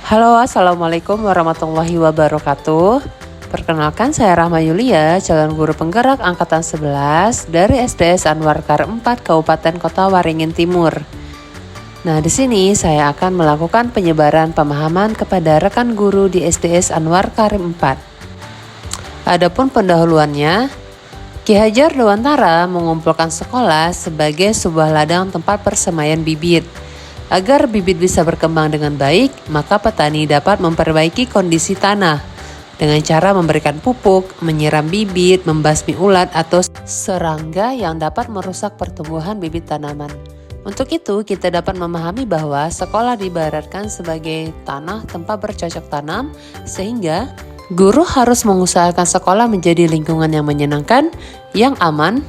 Halo, Assalamualaikum warahmatullahi wabarakatuh. Perkenalkan, saya Rahma Yulia, calon guru penggerak Angkatan 11 dari SDS Anwar Karim 4 Kabupaten Kota Waringin Timur. Nah, di sini saya akan melakukan penyebaran pemahaman kepada rekan guru di SDS Anwar Karim 4. Adapun pendahuluannya, Ki Hajar Dewantara mengumpulkan sekolah sebagai sebuah ladang tempat persemaian bibit. Agar bibit bisa berkembang dengan baik, maka petani dapat memperbaiki kondisi tanah dengan cara memberikan pupuk, menyiram bibit, membasmi ulat atau serangga yang dapat merusak pertumbuhan bibit tanaman. Untuk itu, kita dapat memahami bahwa sekolah diibaratkan sebagai tanah tempat bercocok tanam, sehingga guru harus mengusahakan sekolah menjadi lingkungan yang menyenangkan, yang aman,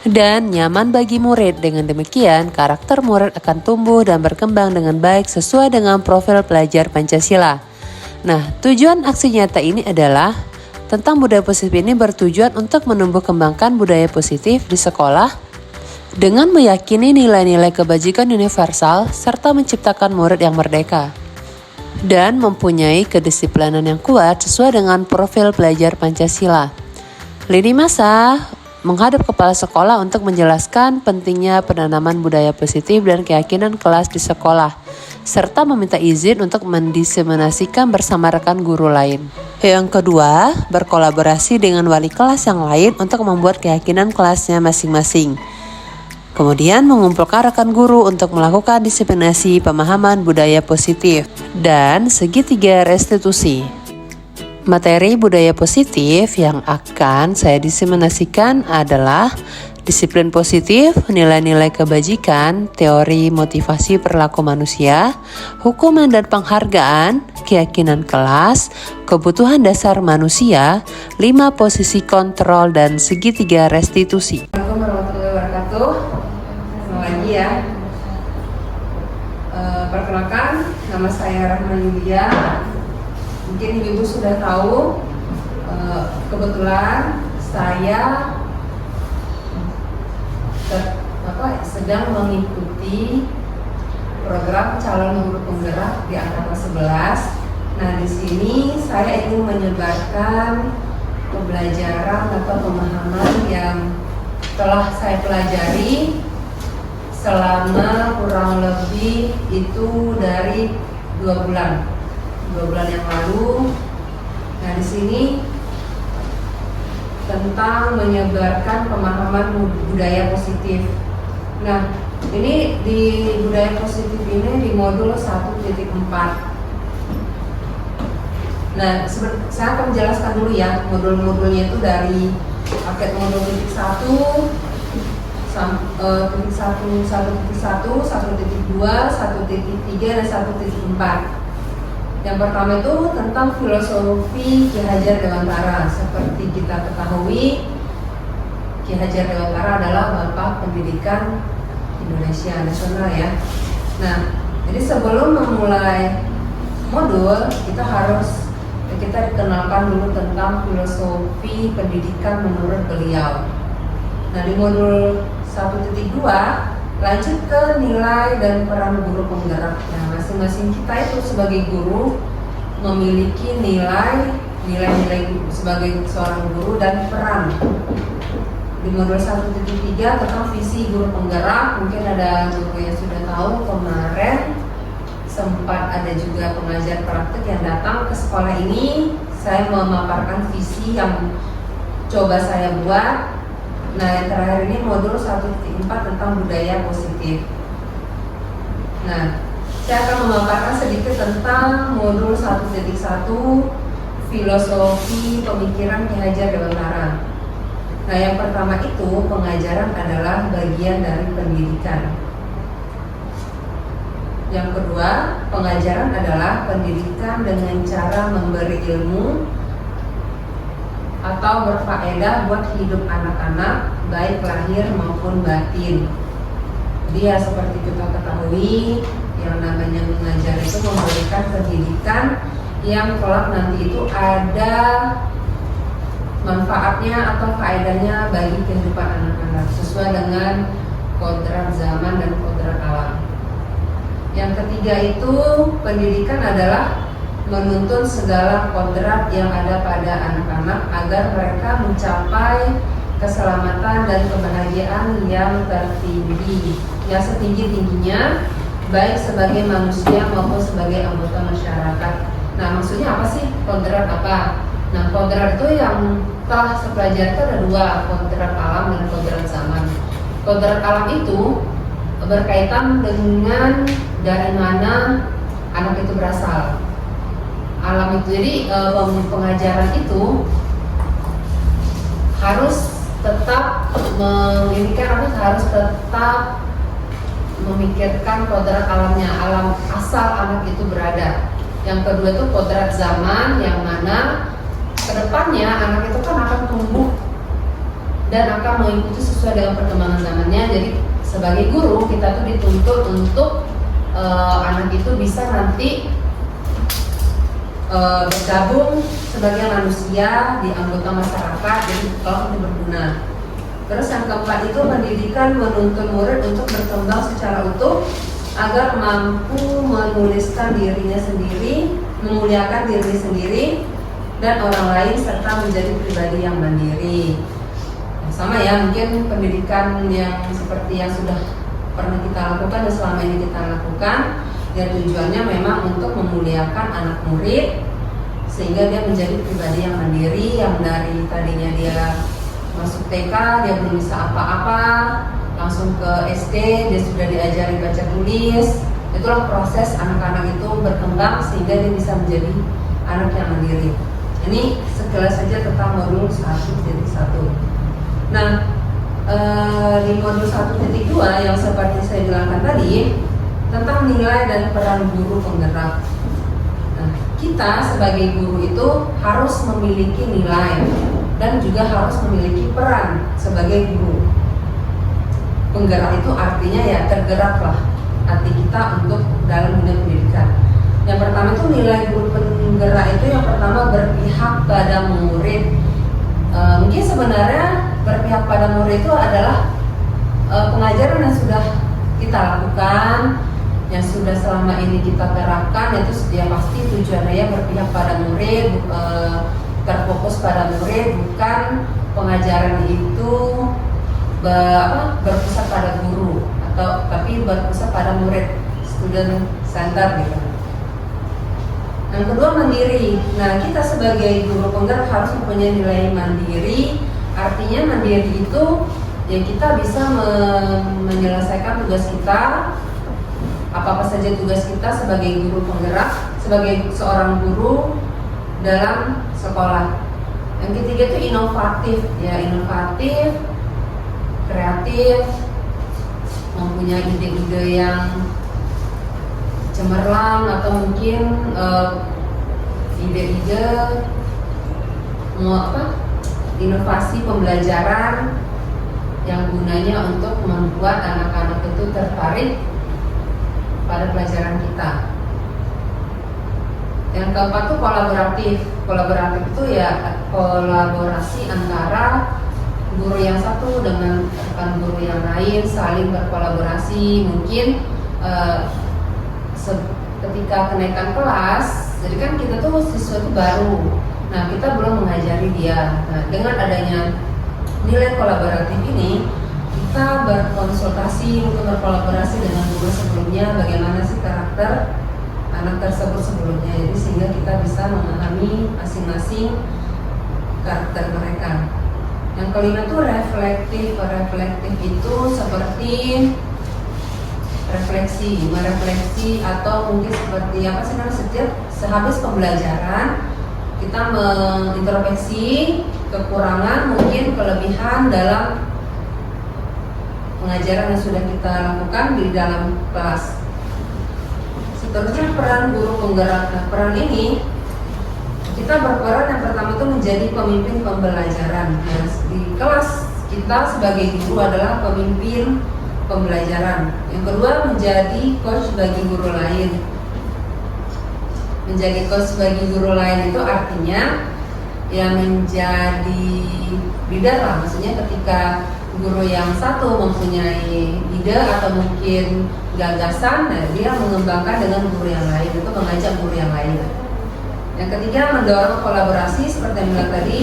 dan nyaman bagi murid. Dengan demikian, karakter murid akan tumbuh dan berkembang dengan baik sesuai dengan profil pelajar Pancasila. Nah, tujuan aksi nyata ini adalah tentang budaya positif ini bertujuan untuk menumbuh kembangkan budaya positif di sekolah dengan meyakini nilai-nilai kebajikan universal serta menciptakan murid yang merdeka dan mempunyai kedisiplinan yang kuat sesuai dengan profil pelajar Pancasila. Lini masa menghadap kepala sekolah untuk menjelaskan pentingnya penanaman budaya positif dan keyakinan kelas di sekolah, serta meminta izin untuk mendiseminasikan bersama rekan guru lain. Yang kedua, berkolaborasi dengan wali kelas yang lain untuk membuat keyakinan kelasnya masing-masing. Kemudian mengumpulkan rekan guru untuk melakukan diseminasi pemahaman budaya positif dan segitiga restitusi. Materi budaya positif yang akan saya diseminasikan adalah disiplin positif, nilai-nilai kebajikan, teori motivasi perilaku manusia, hukuman dan penghargaan, keyakinan kelas, kebutuhan dasar manusia, 5 posisi kontrol, dan segitiga restitusi. Assalamualaikum warahmatullahi wabarakatuh. Selamat pagi ya. Perkenalkan, nama saya Rahma Yulia. Mungkin ibu sudah tahu, kebetulan saya sedang mengikuti program calon guru penggerak di angkatan 11. Nah, di sini saya ingin menyebarkan pembelajaran atau pemahaman yang telah saya pelajari selama kurang lebih itu dari 2 bulan yang lalu. Nah, di sini tentang menyebarkan pemahaman budaya positif. Nah, ini di budaya positif ini di modul 1.4. Nah, saya akan menjelaskan dulu ya modul-modulnya itu dari paket modul titik 1, 1.1, 1.2, 1.3, dan 1.4. Yang pertama itu tentang filosofi Ki Hajar Dewantara. Seperti kita ketahui, Ki Hajar Dewantara adalah Bapak Pendidikan Indonesia Nasional ya. Nah, jadi sebelum memulai modul, kita dikenalkan dulu tentang filosofi pendidikan menurut beliau. Nah, di modul 1.2 lanjut ke nilai dan peran guru penggerak. Nah, masing-masing kita itu sebagai guru memiliki nilai sebagai seorang guru dan peran. Di modul 1.3 tentang visi guru penggerak, mungkin ada guru yang sudah tahu kemarin sempat ada juga pengajar praktik yang datang ke sekolah ini. Saya memaparkan visi yang coba saya buat. Nah, yang terakhir ini modul 1.4 tentang budaya positif. Nah, saya akan memaparkan sedikit tentang modul 1.1 filosofi pemikiran Ki Hajar Dewantara. Nah, yang pertama itu pengajaran adalah bagian dari pendidikan. Yang kedua, pengajaran adalah pendidikan dengan cara memberi ilmu atau berfaedah buat hidup anak-anak, baik lahir maupun batin. Dia seperti kita ketahui, yang namanya mengajar itu memberikan pendidikan yang kelak nanti itu ada manfaatnya atau faedahnya bagi kehidupan anak-anak sesuai dengan kodrat zaman dan kodrat alam. Yang ketiga itu pendidikan adalah menuntun segala kodrat yang ada pada anak-anak agar mereka mencapai keselamatan dan kebahagiaan yang tertinggi, yang setinggi-tingginya, baik sebagai manusia maupun sebagai anggota masyarakat. Nah, maksudnya apa sih kodrat apa? Nah, kodrat itu yang telah saya pelajari itu ada dua, kodrat alam dan kodrat zaman. Kodrat alam itu berkaitan dengan dari mana anak itu berasal. Alam itu, jadi pengajaran itu harus tetap harus tetap memikirkan kodrat alamnya, alam asal anak itu berada. Yang kedua itu kodrat zaman, yang mana kedepannya anak itu kan akan tumbuh dan akan mengikuti sesuai dengan perkembangan zamannya. Jadi sebagai guru kita tuh dituntut untuk anak itu bisa nanti bergabung sebagai manusia di anggota masyarakat, jadi kalau itu berguna. Terus yang keempat itu pendidikan menuntun murid untuk berkembang secara utuh agar mampu menuliskan dirinya sendiri, memuliakan diri sendiri dan orang lain, serta menjadi pribadi yang mandiri. Sama ya, mungkin pendidikan yang seperti yang sudah pernah kita lakukan dan selama ini kita lakukan, ya tujuannya memang untuk memuliakan anak murid sehingga dia menjadi pribadi yang mandiri, yang dari tadinya dia masuk TK dia belum bisa apa-apa, langsung ke SD dia sudah diajari baca tulis. Itulah proses anak-anak itu berkembang sehingga dia bisa menjadi anak yang mandiri. Ini sekilas saja tentang modul 1.1. Nah, di modul 1.2 yang seperti saya bilangkan tadi tentang nilai dan peran guru penggerak. Nah, kita sebagai guru itu harus memiliki nilai dan juga harus memiliki peran sebagai guru. Penggerak itu artinya ya tergeraklah hati kita untuk dalam dunia pendidikan. Yang pertama itu nilai guru penggerak itu yang pertama berpihak pada murid. Mungkin sebenarnya berpihak pada murid itu adalah pengajaran yang sudah kita lakukan, yang sudah selama ini kita terapkan, itu ya pasti tujuannya berpihak pada murid, terfokus pada murid, bukan pengajaran itu berpusat pada guru tapi berpusat pada murid, student center gitu. Yang kedua mandiri. Nah, kita sebagai guru penggerak harus mempunyai nilai mandiri. Artinya mandiri itu ya kita bisa menyelesaikan tugas kita, apa-apa saja tugas kita sebagai guru penggerak, sebagai seorang guru dalam sekolah. Yang ketiga itu inovatif, ya inovatif, kreatif, mempunyai ide-ide yang cemerlang atau mungkin ide-ide inovasi pembelajaran yang gunanya untuk membuat anak-anak itu tertarik pada pelajaran kita. Yang keempat itu kolaboratif. Kolaboratif itu ya kolaborasi antara guru yang satu dengan rekan guru yang lain, saling berkolaborasi. Mungkin ketika kenaikan kelas, jadi kan kita tuh siswa itu baru, nah kita belum mengajari dia. Nah, dengan adanya nilai kolaboratif ini, kita berkonsultasi untuk berkolaborasi dengan guru sebelumnya, bagaimana sih karakter anak tersebut sebelumnya, jadi sehingga kita bisa memahami masing-masing karakter mereka. Yang kelima itu reflektif. Reflektif itu seperti merefleksi atau mungkin seperti apa sih namanya, setiap sehabis pembelajaran kita mengintrospeksi kekurangan, mungkin kelebihan dalam pengajaran yang sudah kita lakukan di dalam kelas. Seterusnya peran guru penggerak. Nah, peran ini kita berperan yang pertama itu menjadi pemimpin pembelajaran. Nah, di kelas kita sebagai guru adalah pemimpin pembelajaran. Yang kedua menjadi coach bagi guru lain. Menjadi coach bagi guru lain itu artinya yang menjadi leader lah. Maksudnya ketika guru yang satu mempunyai ide atau mungkin gagasan, nah dia mengembangkan dengan guru yang lain, itu mengajak guru yang lain. Yang ketiga, mendorong kolaborasi seperti yang bilang tadi,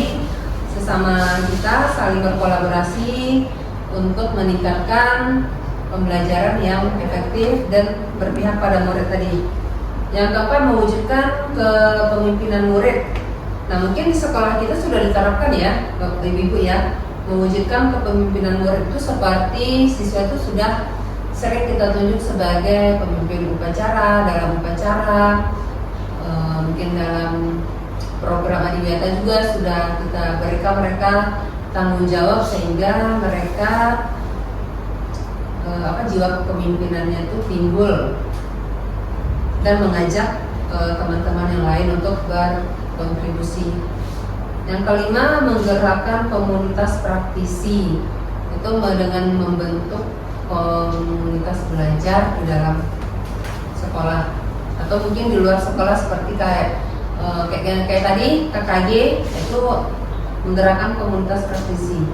sesama kita saling berkolaborasi untuk meningkatkan pembelajaran yang efektif dan berpihak pada murid tadi. Yang keempat, mewujudkan kepemimpinan murid. Nah, mungkin di sekolah kita sudah diterapkan ya, Bapak Ibu ya, mewujudkan kepemimpinan murid itu seperti siswa itu sudah sering kita tunjuk sebagai pemimpin upacara, dalam upacara, mungkin dalam program adiwiyata juga sudah kita berikan mereka tanggung jawab sehingga mereka jiwa kepemimpinannya itu timbul dan mengajak teman-teman yang lain untuk berkontribusi. Yang kelima, menggerakkan komunitas praktisi, itu dengan membentuk komunitas belajar di dalam sekolah atau mungkin di luar sekolah seperti kayak tadi KKG, itu menggerakkan komunitas praktisi.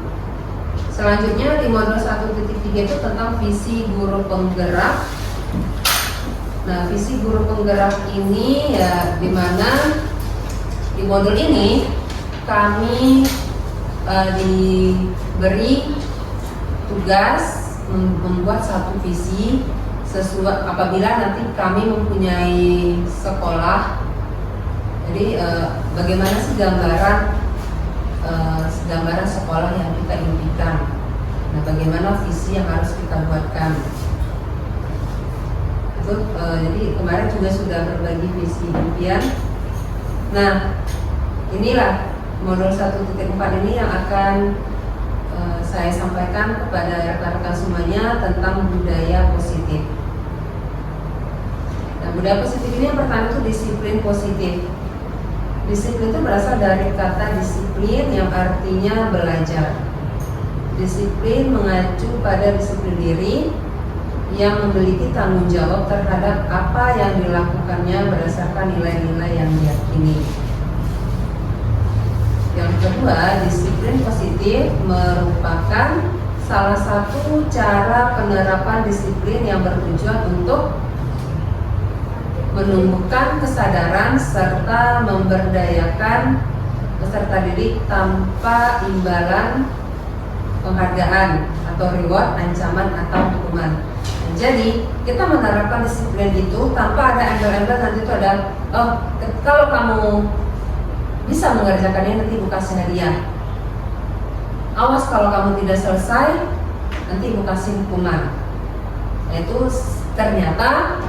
Selanjutnya di modul 1.3 itu tentang visi guru penggerak. Nah, visi guru penggerak ini ya dimana di modul ini kami diberi tugas membuat satu visi sesuai apabila nanti kami mempunyai sekolah. Jadi bagaimana sih gambaran sekolah yang kita impikan. Nah, bagaimana visi yang harus kita buatkan. Itu jadi kemarin juga sudah berbagi visi impian. Nah, inilah modul 1.4 ini yang akan saya sampaikan kepada rekan-rekan semuanya tentang budaya positif. Nah, budaya positif ini yang pertama itu disiplin positif. Disiplin itu berasal dari kata disiplin yang artinya belajar. Disiplin mengacu pada disiplin diri yang memiliki tanggung jawab terhadap apa yang dilakukannya berdasarkan nilai-nilai yang diyakini. Yang kedua, disiplin positif merupakan salah satu cara penerapan disiplin yang bertujuan untuk menumbuhkan kesadaran serta memberdayakan peserta didik tanpa imbalan penghargaan atau reward, ancaman atau hukuman. Jadi kita menerapkan disiplin itu tanpa ada embel-embel nanti itu ada kalau kamu bisa mengerjakannya nanti ibu kasih hadiah. Awas kalau kamu tidak selesai nanti ibu kasih hukuman. Nah, itu ternyata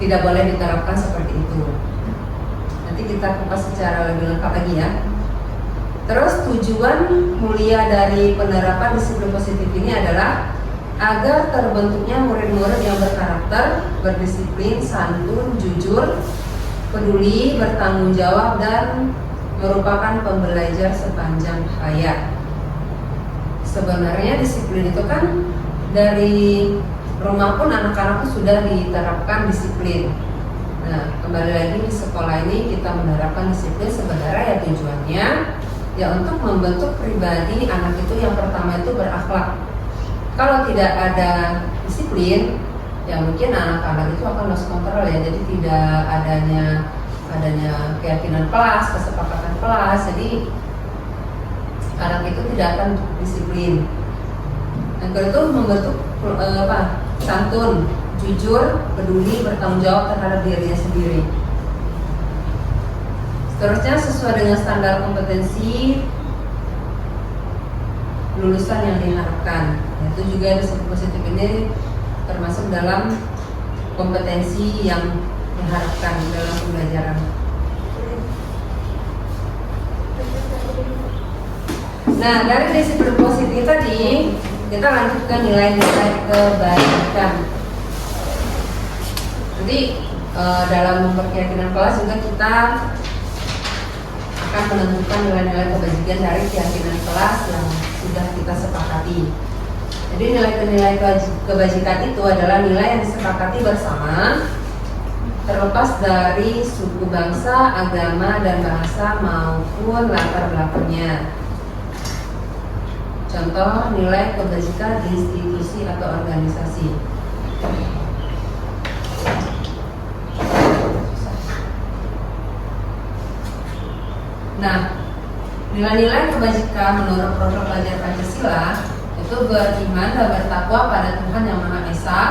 tidak boleh diterapkan seperti itu. Nanti kita kupas secara lebih lengkap lagi ya. Terus tujuan mulia dari penerapan disiplin positif ini adalah agar terbentuknya murid-murid yang berkarakter, berdisiplin, santun, jujur, peduli, bertanggung jawab, dan merupakan pembelajar sepanjang hayat. Sebenarnya disiplin itu kan dari rumah pun anak-anak sudah diterapkan disiplin. Nah, kembali lagi di sekolah ini kita menerapkan disiplin sebenarnya ya tujuannya ya untuk membentuk pribadi anak itu yang pertama itu berakhlak. Kalau tidak ada disiplin, ya mungkin anak-anak itu akan lost control ya. Jadi tidak adanya keyakinan kelas, kesepakatan kelas. Jadi anak itu tidak akan disiplin. Yang kedua itu membentuk santun, jujur, peduli, bertanggung jawab terhadap dirinya sendiri. Seterusnya sesuai dengan standar kompetensi lulusan yang diharapkan. Itu juga disiplin positif ini termasuk dalam kompetensi yang diharapkan dalam pembelajaran. Nah, dari disiplin positif tadi kita lanjut ke nilai-nilai kebaikan. Jadi dalam keyakinan kelas juga kita akan menentukan nilai-nilai kebajikan dari keyakinan kelas yang sudah kita sepakati. Jadi nilai-nilai kebajikan itu adalah nilai yang disepakati bersama, terlepas dari suku bangsa, agama, dan bahasa maupun latar belakangnya. Contoh nilai kebajikan di institusi atau organisasi. Nah, nilai-nilai kebajikan menurut program belajar Pancasila itu beriman dan bertakwa pada Tuhan Yang Maha Esa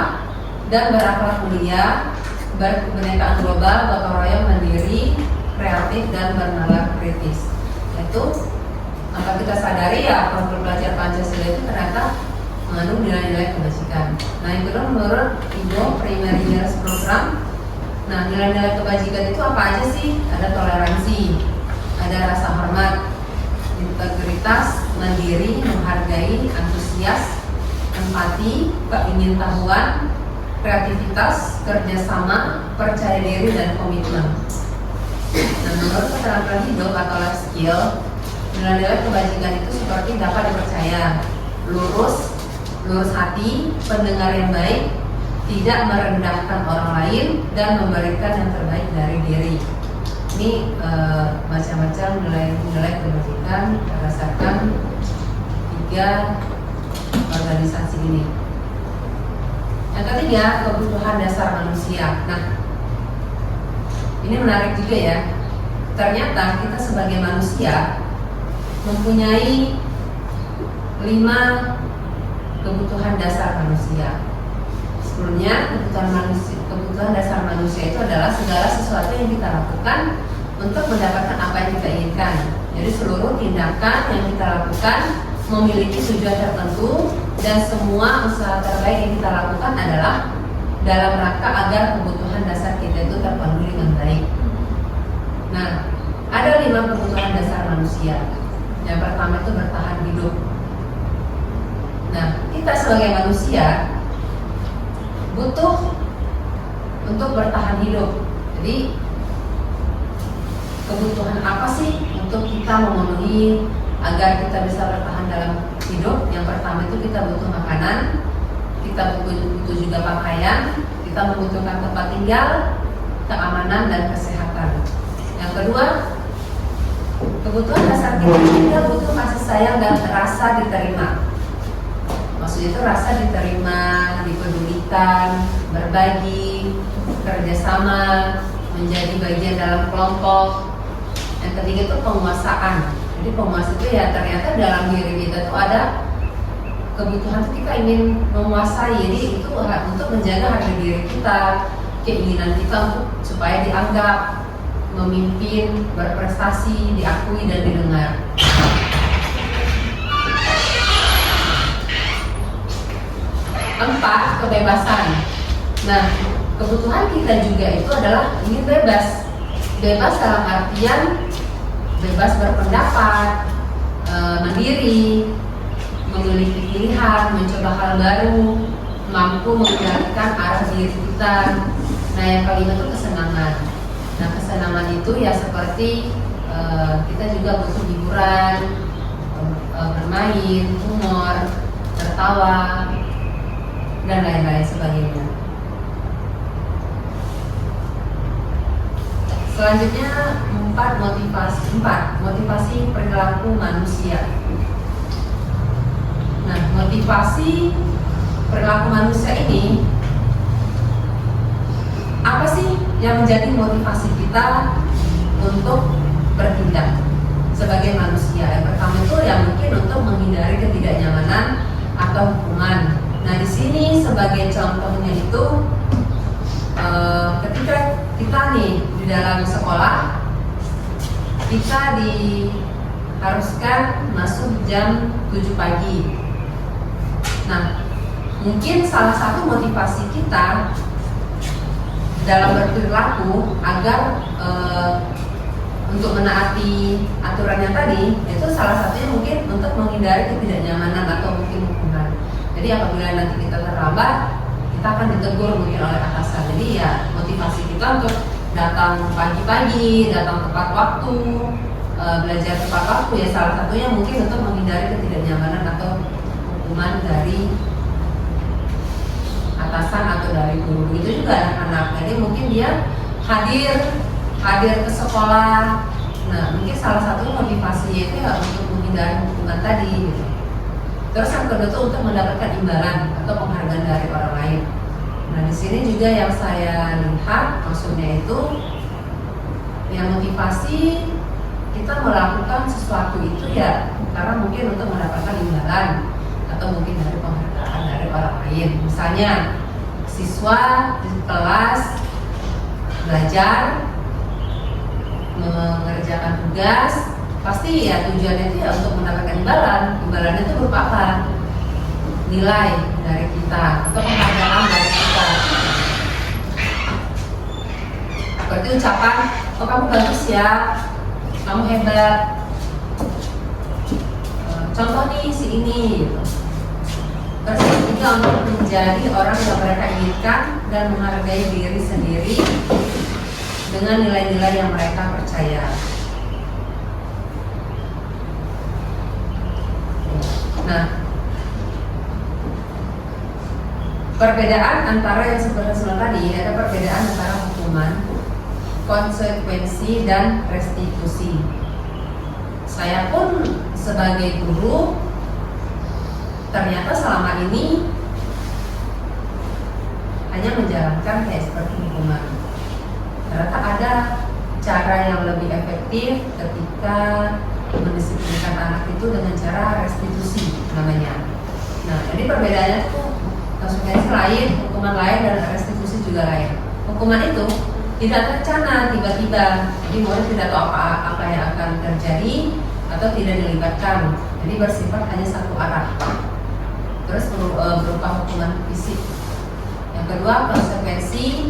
dan berakhlak mulia, berkebinekaan global, gotong royong, mandiri, kreatif, dan bernalar kritis. Itu tanpa kita sadari ya program belajar Pancasila itu ternyata mengandung nilai-nilai kebajikan. Nah, yang kedua menurut IDO Primary Years Program. Nah, nilai-nilai kebajikan itu apa aja sih? Ada toleransi, ada rasa hormat, integritas, mandiri, menghargai, antusias, empati, keingintahuan, kreativitas, kerjasama, percaya diri, dan komitmen. Nah, menurut keterangan hidup atau life skill, nilai-nilai kebajikan itu seperti dapat dipercaya, lurus hati, pendengar yang baik, tidak merendahkan orang lain, dan memberikan yang terbaik dari diri. Ini macam-macam nilai-nilai kebajikan berdasarkan 3 organisasi ini. Yang ketiga, kebutuhan dasar manusia. Nah, ini menarik juga ya. Ternyata kita sebagai manusia mempunyai 5 kebutuhan dasar manusia. Sebelumnya, kebutuhan dasar manusia itu adalah segala sesuatu yang kita lakukan untuk mendapatkan apa yang kita inginkan. Jadi seluruh tindakan yang kita lakukan memiliki tujuan tertentu, dan semua usaha terbaik yang kita lakukan adalah dalam rangka agar kebutuhan dasar kita itu terpenuhi dengan baik. Nah, ada 5 kebutuhan dasar manusia. Yang pertama itu bertahan hidup. Nah, kita sebagai manusia butuh untuk bertahan hidup. Jadi kebutuhan apa sih untuk kita memenuhi agar kita bisa bertahan dalam hidup? Yang pertama itu kita butuh makanan, kita butuh juga pakaian, kita membutuhkan tempat tinggal, keamanan, dan kesehatan. Yang kedua, kebutuhan dasar kita butuh kasih sayang dan rasa diterima. Maksudnya itu rasa diterima, dipedulikan, berbagi, kerjasama, menjadi bagian dalam kelompok. Yang ketiga itu penguasaan. Jadi penguasa itu ya ternyata dalam diri kita tuh ada kebutuhan tuh kita ingin menguasai. Jadi itu untuk menjaga harga diri kita, keinginan kita untuk supaya dianggap, memimpin, berprestasi, diakui, dan didengar. Empat, kebebasan. Nah, kebutuhan kita juga itu adalah ingin bebas. Bebas dalam artian bebas berpendapat, mandiri, memiliki pilihan, mencoba hal baru, mampu mengendalikan arah diri kita. Nah, yang kelima itu kesenangan. Nah, kesenangan itu ya seperti kita juga butuh hiburan, bermain, humor, tertawa, dan lain-lain sebagainya. Selanjutnya motivasi perilaku manusia. Nah, motivasi perilaku manusia ini apa sih yang menjadi motivasi kita untuk bertindak sebagai manusia? Yang pertama itu yang mungkin untuk menghindari ketidaknyamanan atau hukuman. Nah, di sini sebagai contohnya itu ketika kita nih di dalam sekolah, kita diharuskan masuk jam 7 pagi. Nah, mungkin salah satu motivasi kita dalam berperilaku agar untuk menaati aturannya tadi, itu salah satunya mungkin untuk menghindari ketidaknyamanan atau mungkin hukuman. Jadi apabila nanti kita terlambat, kita akan ditegur mungkin oleh atasan. Jadi ya motivasi kita untuk datang pagi-pagi, datang tepat waktu, belajar tepat waktu ya salah satunya mungkin untuk menghindari ketidaknyamanan atau hukuman dari atasan atau dari guru. Itu juga anak-anak. Jadi mungkin dia hadir ke sekolah. Nah, mungkin salah satu motivasinya itu ya untuk menghindari hukuman tadi gitu. Terus yang kedua itu untuk mendapatkan imbalan atau penghargaan dari orang lain. Nah, di sini juga yang saya lihat maksudnya itu yang motivasi kita melakukan sesuatu itu ya karena mungkin untuk mendapatkan imbalan atau mungkin dari penghargaan dari orang lain. Misalnya siswa di kelas belajar mengerjakan tugas, pasti ya tujuannya itu ya untuk mendapatkan imbalan. Imbalan itu berupa apa? Nilai dari kita atau penghargaan dari kita. Seperti ucapan, oh kamu bagus ya, kamu hebat. Contoh nih si ini. Terus yang ketiga untuk menjadi orang yang mereka inginkan dan menghargai diri sendiri dengan nilai-nilai yang mereka percaya. Nah, perbedaan antara yang sebenarnya tadi ada perbedaan antara hukuman, konsekuensi, dan restitusi. Saya pun sebagai guru ternyata selama ini hanya menjalankan kayak seperti hukuman. Ternyata ada cara yang lebih efektif ketika mendisiplinkan anak itu dengan cara restitusi namanya. Nah, jadi perbedaannya tuh konsekuensi lain, hukuman lain, dan restitusi juga lain. Hukuman itu tidak terencana tiba-tiba, jadi murid tidak tahu apa yang akan terjadi atau tidak dilibatkan, jadi bersifat hanya satu arah. Terus berupa hukuman fisik. Yang kedua konsekuensi.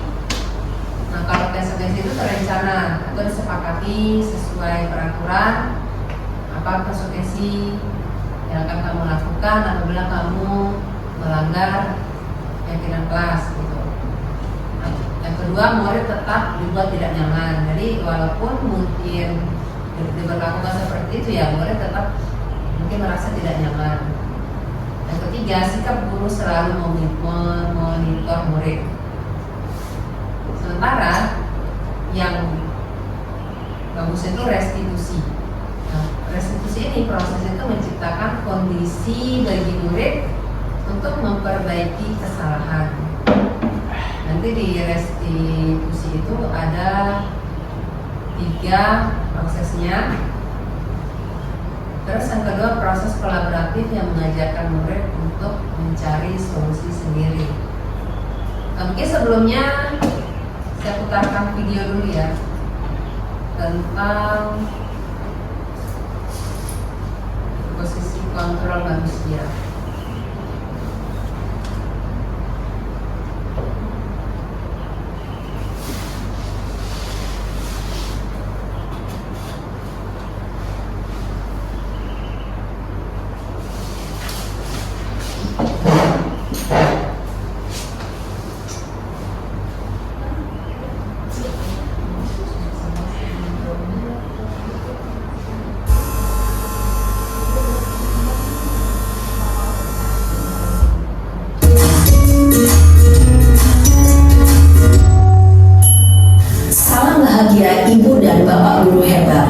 Nah, kalau konsekuensi itu terencana atau disepakati sesuai peraturan apa konsekuensi yang akan kamu lakukan apabila kamu melanggar keyakinan kelas gitu. Nah, yang kedua murid tetap dibuat tidak nyaman. Jadi walaupun mungkin diberlakukan seperti itu ya murid tetap mungkin merasa tidak nyaman. Yang ketiga, sikap guru selalu memonitor murid. Sementara yang bagus itu restitusi. Nah, restitusi ini proses itu menciptakan kondisi bagi murid untuk memperbaiki kesalahan. Nanti di restitusi itu ada 3 prosesnya. Terus yang kedua proses kolaboratif yang mengajarkan murid untuk mencari solusi sendiri. Mungkin sebelumnya saya putarkan video dulu ya tentang posisi kontrol manusia. Ibu dan Bapak guru hebat.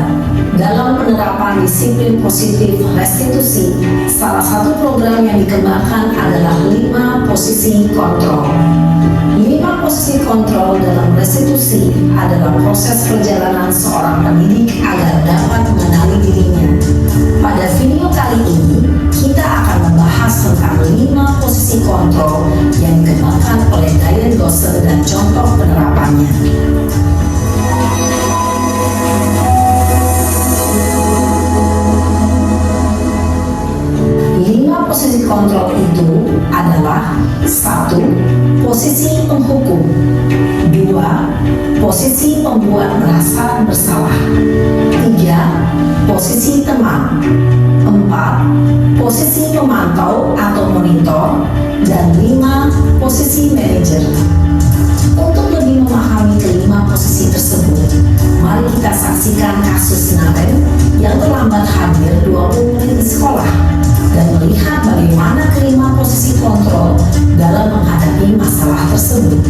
Dalam penerapan disiplin positif restitusi, salah satu program yang dikembangkan adalah 5 posisi kontrol. 5 posisi kontrol dalam restitusi adalah proses perjalanan seorang pendidik agar dapat mengenali dirinya. Pada video kali ini, kita akan membahas tentang 5 posisi kontrol yang dikembangkan oleh Diane Gosser dan contoh penerapannya. 5 posisi kontrol itu adalah 1. Posisi penghukum, 2. Posisi pembuat merasa bersalah, 3. Posisi teman, 4. Posisi pemantau atau monitor, dan 5. Posisi manajer. Untuk lebih memahami kelima posisi tersebut, mari kita saksikan kasus Nathan yang terlambat hadir 20 menit di sekolah dan melihat bagaimana kelima posisi kontrol dalam menghadapi masalah tersebut.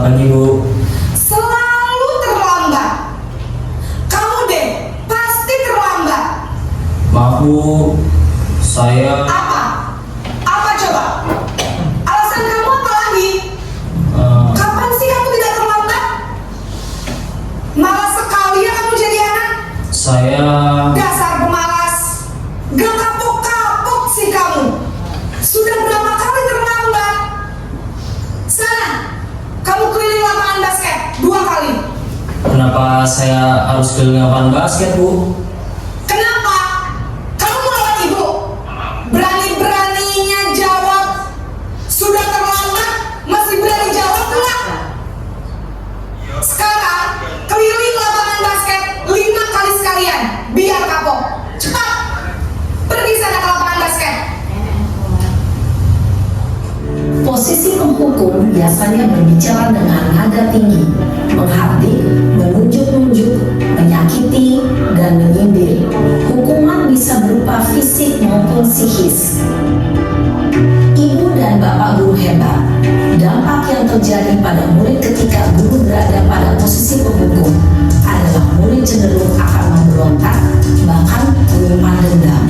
Selamat pagi, Bu. Selalu terlambat. Kamu deh, pasti terlambat. Maaf, Bu. Saya Apa? Apa coba? Alasan kamu apa lagi? eh, Kapan sih kamu tidak terlambat? Malas sekali ya kamu jadi anak. saya Dasar pemalas. Gak kapok-kapok sih kamu. Sudah berapa kali terlambat? Sana, kamu keliling lapangan basket 2 kali. kenapa saya harus keliling lapangan basket, Bu? Kenapa? Kamu melawan ibu? Berani-beraninya jawab. Sudah terlambat, masih berani jawab enggak? Sekarang, keliling lapangan basket 5 kali sekalian. Biar kapok. Cepat. Pergi sana ke lapangan basket. Posisi penghukum biasanya berbicara dengan nada tinggi, menghardik, menunjuk-nunjuk, menyakiti, dan menyindir. Hukuman bisa berupa fisik maupun psikis. Ibu dan bapak guru hebat. Dampak yang terjadi pada murid ketika guru berada pada posisi penghukum adalah murid cenderung akan memberontak, bahkan menyimpan dendam.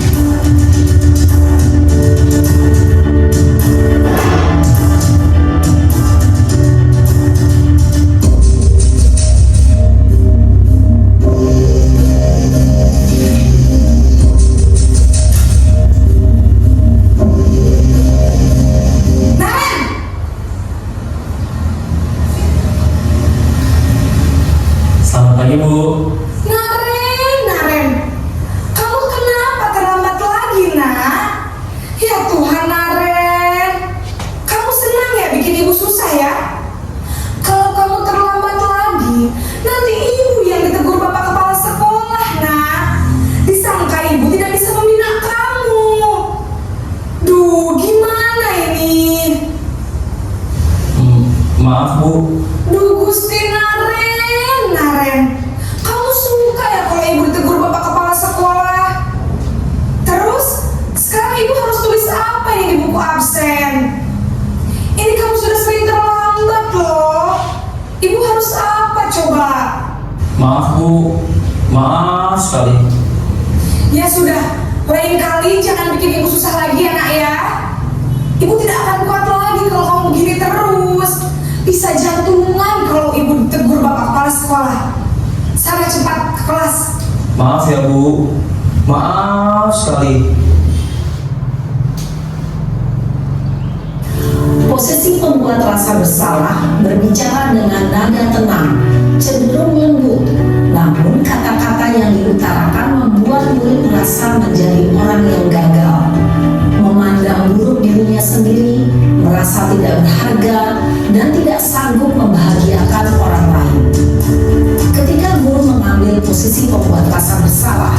Selamat pagi, Bu. Naren, kamu kenapa terlambat lagi, nak? Ya Tuhan, Naren, kamu senang ya bikin ibu susah ya? Kalau kamu terlambat lagi, nanti ibu yang ditegur bapak kepala sekolah, nak. Disangka ibu tidak bisa membina kamu. Duh, gimana ini? Maaf, Bu. Duh, Gusti Naren, kamu suka ya kalau ibu ditegur bapak kepala sekolah? Terus, sekarang ibu harus tulis apa ini di buku absen? Ini kamu sudah sering terlambat loh. Ibu harus apa coba? Maaf, Bu. Maaf sekali. Ya sudah, lain kali jangan bikin ibu susah lagi ya nak ya. Ibu tidak akan kuat lagi kalau kamu begini terus. Bisa jantungan kalau ibu ditegur bapak kepala sekolah. Sana cepat ke kelas. Maaf ya, Bu. Maaf sekali. Posisi pembuat rasa bersalah berbicara dengan nada tenang, cenderung lembut. Namun kata-kata yang diutarakan membuat murid merasa menjadi orang yang gagal, memandang buruk dirinya sendiri, merasa tidak berharga, dan tidak sanggup membahagiakan orang lain. Ketika guru mengambil posisi pembuat rasa bersalah,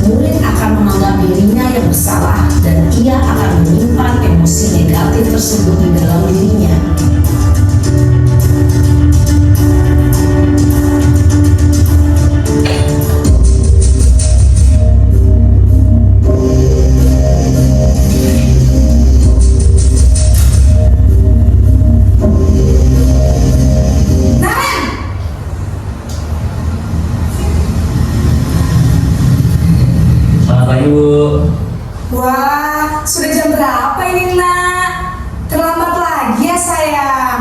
murid akan menganggap dirinya yang bersalah dan ia akan menyimpan emosi negatif tersebut di dalam dirinya. Selamat pagi, Bu. Wah, sudah jam berapa ini nak? Terlambat lagi ya sayang.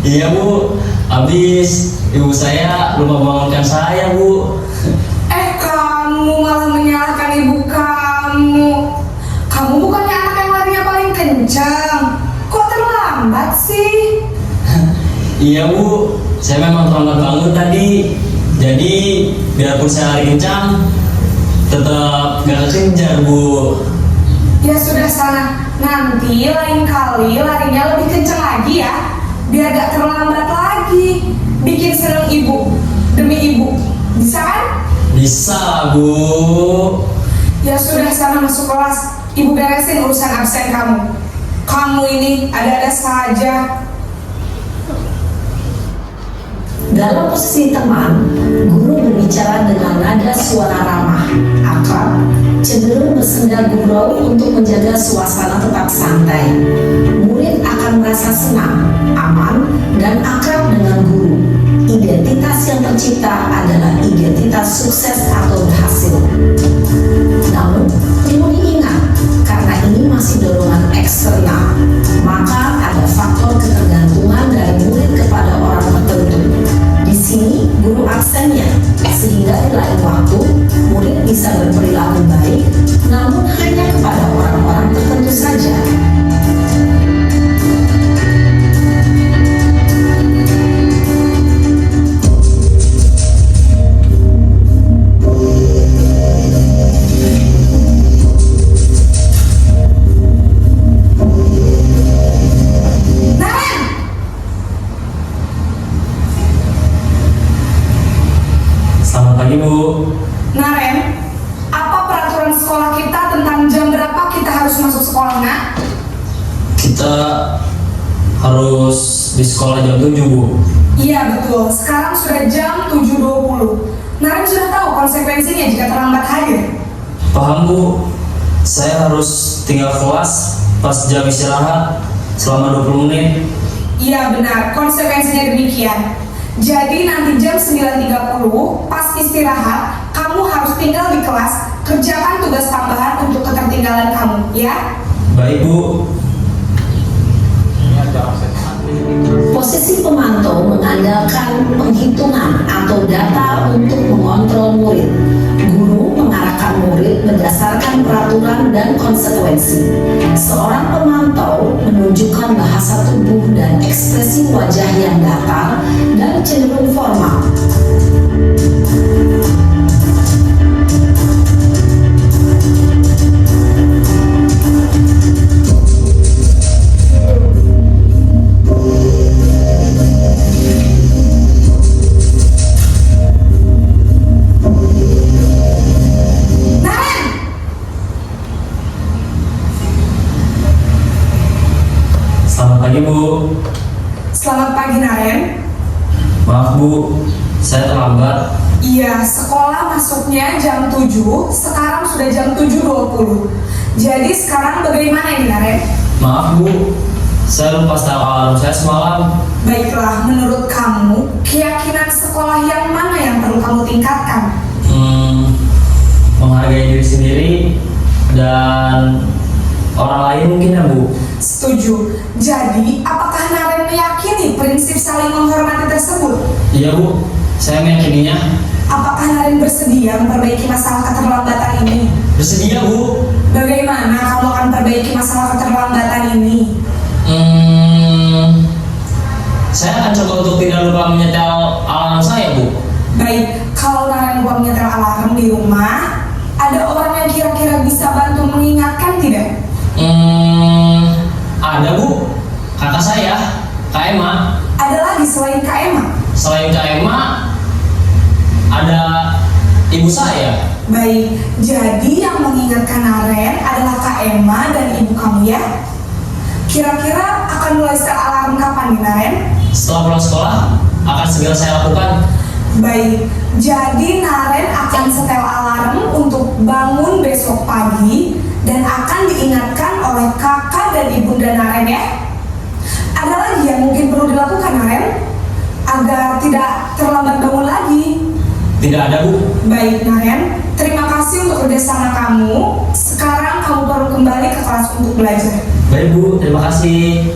Iya, Bu. Habis ibu saya lupa bangunkan saya, Bu. Kamu malah menyalahkan ibu kamu. Kamu bukannya anak yang larinya paling kencang. Kok terlambat sih? Iya, Bu. Saya memang terlambat bangun tadi. Jadi biarpun saya lari kencang, tetap gak kejar, Bu. Ya sudah sana. Nanti lain kali larinya lebih kencang lagi ya. Biar gak terlambat lagi. Bikin seneng ibu. Demi ibu. Bisa kan? Bisa, Bu. Ya sudah sana masuk kelas. Ibu beresin urusan absen kamu. Kamu ini ada-ada saja. Dalam posisi teman, guru berbicara dengan nada suara ramah, akrab, cenderung bersenda gurau untuk menjaga suasana tetap santai. Murid akan merasa senang, aman, dan akrab dengan guru. Identitas yang tercipta adalah identitas sukses atau berhasil. Namun, perlu diingat, karena ini masih dorongan eksternal, maka ada faktor ketergantungan dari murid kepada orang tertentu. Di sini, guru aksennya, sehingga di lain waktu, murid bisa berperilaku baik, namun hanya kepada orang-orang tertentu saja. Selamat pagi Bu. Naren, apa peraturan sekolah kita tentang jam berapa kita harus masuk sekolah, Nak? Kita harus di sekolah jam 7 Bu. Iya betul, sekarang sudah jam 7.20. Naren sudah tahu konsekuensinya jika terlambat hadir. Paham Bu, saya harus tinggal kelas pas jam istirahat selama 20 menit. Iya benar, konsekuensinya demikian. Jadi nanti jam 9.30 pas istirahat, kamu harus tinggal di kelas, kerjakan tugas tambahan untuk ketertinggalan kamu, ya? Baik Bu. Posisi pemantau mengandalkan penghitungan atau data untuk mengontrol murid. Guru mengarahkan murid berdasarkan peraturan dan konsekuensi. Seorang pemantau menunjukkan bahasa tubuh dan ekspresi wajah yang datar dan cenderung formal. Selamat pagi Bu. Selamat pagi, Naren. Maaf Bu, saya terlambat. Iya, sekolah masuknya jam 7, sekarang sudah jam 7.20. Jadi sekarang bagaimana ini, Naren? Maaf Bu, saya lupa setel alarm saya semalam. Baiklah, menurut kamu, keyakinan sekolah yang mana yang perlu kamu tingkatkan? Menghargai diri sendiri dan orang lain mungkin ya Bu. Setuju. Jadi, apakah Naren meyakini prinsip saling menghormati tersebut? Iya Bu, saya meyakininya. Apakah Naren bersedia memperbaiki masalah keterlambatan ini? Bersedia Bu. Bagaimana kamu akan perbaiki masalah keterlambatan ini? Saya akan coba untuk tidak lupa menyetel alarm saya Bu. Baik, kalau Naren lupa menyetel alarm di rumah, ada orang yang kira-kira bisa bantu mengingatkan tidak? Ada Bu, kakak saya, Kak Emma. Ada lagi selain Kak Emma? Selain Kak Emma, ada ibu saya. Baik, jadi yang mengingatkan Naren adalah Kak Emma dan ibu kamu ya? Kira-kira akan mulai setel alarm kapan nih, Naren? Setelah pulang sekolah, akan segera saya lakukan. Baik, jadi Naren akan setel alarm untuk bangun besok pagi dan akan diingatkan oleh kakak dan ibunda Naren ya. Ada lagi yang mungkin perlu dilakukan, Naren, agar tidak terlambat bangun lagi? Tidak ada Bu. Baik, Naren, terima kasih untuk kerjasama kamu. Sekarang kamu perlu kembali ke kelas untuk belajar. Baik Bu, terima kasih.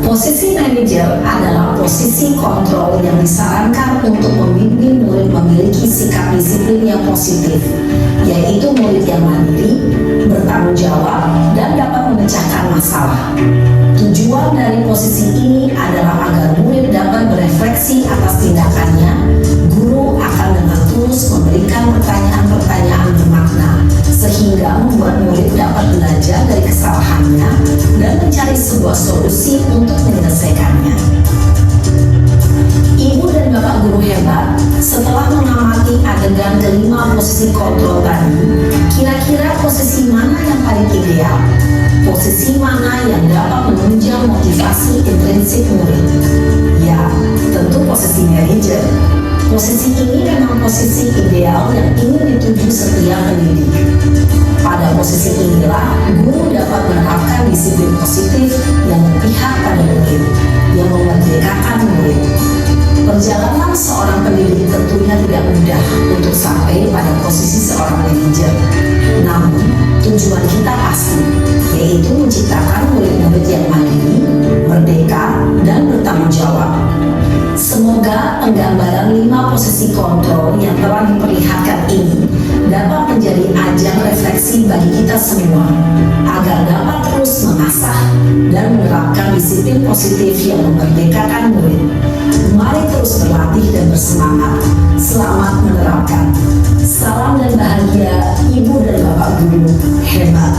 Posisi manajer adalah posisi kontrol yang disarankan untuk membimbing murid memiliki sikap disiplin yang positif, yaitu murid yang mandiri, bertanggung jawab, dan dapat memecahkan masalah. Tujuan dari posisi ini adalah agar murid dapat berefleksi atas tindakannya. Guru akan dengan tulus memberikan pertanyaan-pertanyaan bermakna, sehingga membuat murid dapat belajar dari kesalahannya dan mencari sebuah solusi untuk menyelesaikannya. Ibu dan bapak guru hebat, setelah mengamati adegan kelima posisi kontrol tadi, kira-kira posisi mana yang paling ideal? Posisi mana yang dapat menunjang motivasi intrinsik murid? Ya, tentu posisi manajer. Posisi ini memang posisi ideal yang ingin dituju setiap pendidik. Pada posisi inilah, guru dapat menerapkan disiplin positif yang memihak pada murid. asli, yaitu menciptakan murid-murid yang mandiri, merdeka, dan bertanggung jawab. Semoga penggambaran 5 posisi kontrol yang telah diperlihatkan ini dapat menjadi ajang refleksi bagi kita semua agar dapat terus mengasah dan menerapkan disiplin positif yang memerdekakan murid. Mari terus berlatih dan bersemangat. Selamat menerapkan. Salam dan bahagia Ibu dan Bapak Guru hebat.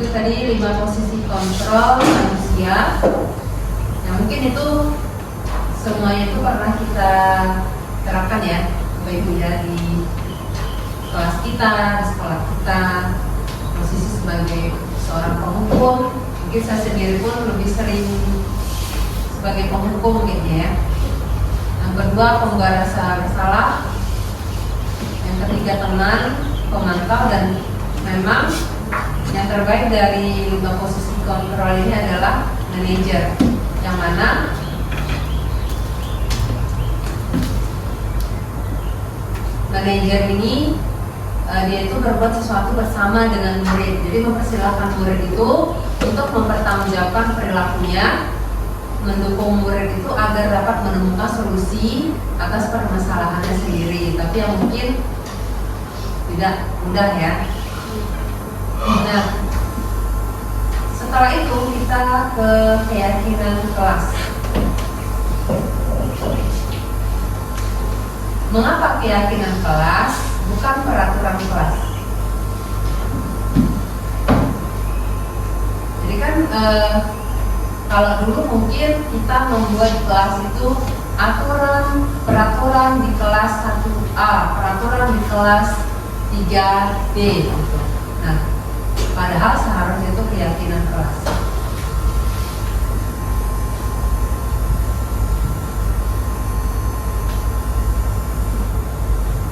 Tadi 5 posisi kontrol manusia yang mungkin itu semuanya itu pernah kita terapkan ya Bapak Ibu ya, di kelas kita, di sekolah kita, posisi sebagai seorang penghukum. Mungkin saya sendiri pun lebih sering sebagai penghukum mungkin ya. Yang kedua, pembuat rasa bersalah. Yang ketiga, teman, pemantau, dan memang yang terbaik dari 5 posisi kontrol ini adalah manajer, yang mana manajer ini dia itu berbuat sesuatu bersama dengan murid. Jadi mempersilahkan murid itu untuk mempertanggungjawabkan perilakunya, mendukung murid itu agar dapat menemukan solusi atas permasalahannya sendiri. Tapi yang mungkin tidak mudah ya. Nah, setelah itu kita ke keyakinan kelas. Mengapa keyakinan kelas bukan peraturan kelas? Jadi kan kalau dulu mungkin kita membuat di kelas itu peraturan di kelas 1A, peraturan di kelas 3B gitu. Nah, padahal seharusnya itu keyakinan kelas.